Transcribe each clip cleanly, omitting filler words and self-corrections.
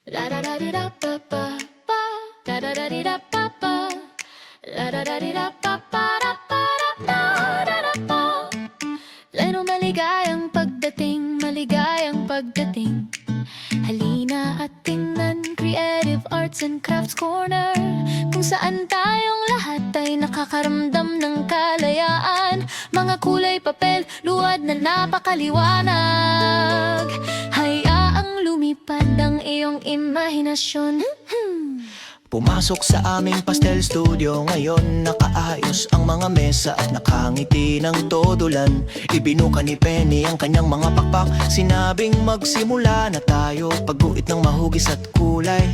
La da da di da pa pa pa, da da da di da pa pa, la da da di da pa pa da pa da pa da da pa. Leno maligayang pagdating, maligayang pagdating. Halina at tingnan Creative Arts and Crafts Corner, kung saan tayong lahat ay nakakaramdam ng kalayaan. Mga kulay papel, luwad na napakaliwanag. Hayaang lumipad ang iyong imahinasyon. Pumasok sa aming pastel studio ngayon. Nakaayos ang mga mesa at nakangiti ng todolan. Ibinuka ni Penny ang kanyang mga pakpak. Sinabing magsimula na tayo. Pagguhit ng mahugis at kulay,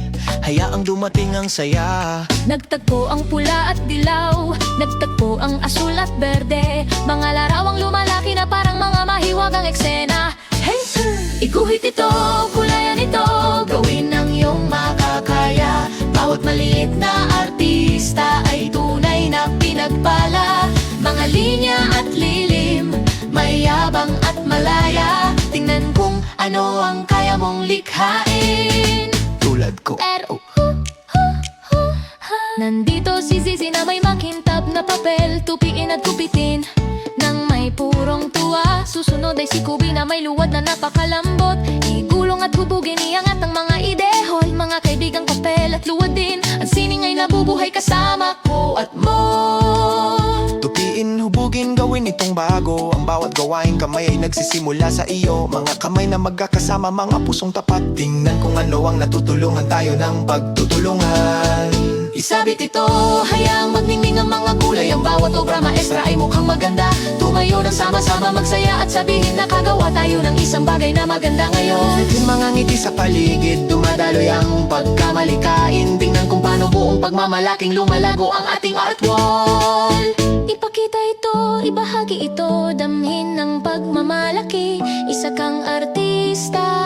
hayaang dumating ang saya. Nagtagpo ang pula at dilaw, nagtagpo ang asul at berde. Mga larawang lumalaki na parang mga mahiwagang eksena. Hey sir! Iguhit ito, kulayan ito, gawin ang iyong makakaya. Bawat maliit na artista ay tunay na pinagpala. Mga linya at lilim, mayabang at malaya. Tingnan kung ano ang kaya mong likhain. Tulad ko. Pero nandito si Zizi na may makintab na papel. Tupiin at kupitin nang may purong tuwa. Susunod ay si Kubi na may luwad na napakalambot. Igulong at hubugin, iangat ang mga idehol. Mga kaibigang papel at luwad din. Ang sining ay nabubuhay kasama ko at mo. Tupiin, hubugin, gawin itong bago. Ang bawat gawaing kamay ay nagsisimula sa iyo. Mga kamay na magkakasama, mga pusong tapat. Tingnan kung ano ang natutulungan tayo ng pagtutulungan. Isabit ito, hayaang magningning ang mga kulay. Ang bawat obra maestra ay mukhang maganda. Tumayo ng sama-sama, magsaya at sabihin na kagawa tayo ng isang bagay na maganda ngayon. Yung mga ngiti sa paligid, dumadaloy ang pagkamalikain. Tingnan kung paano buong pagmamalaking lumalago ang ating art wall. Ipakita ito, ibahagi ito, damhin ng pagmamalaki. Isa kang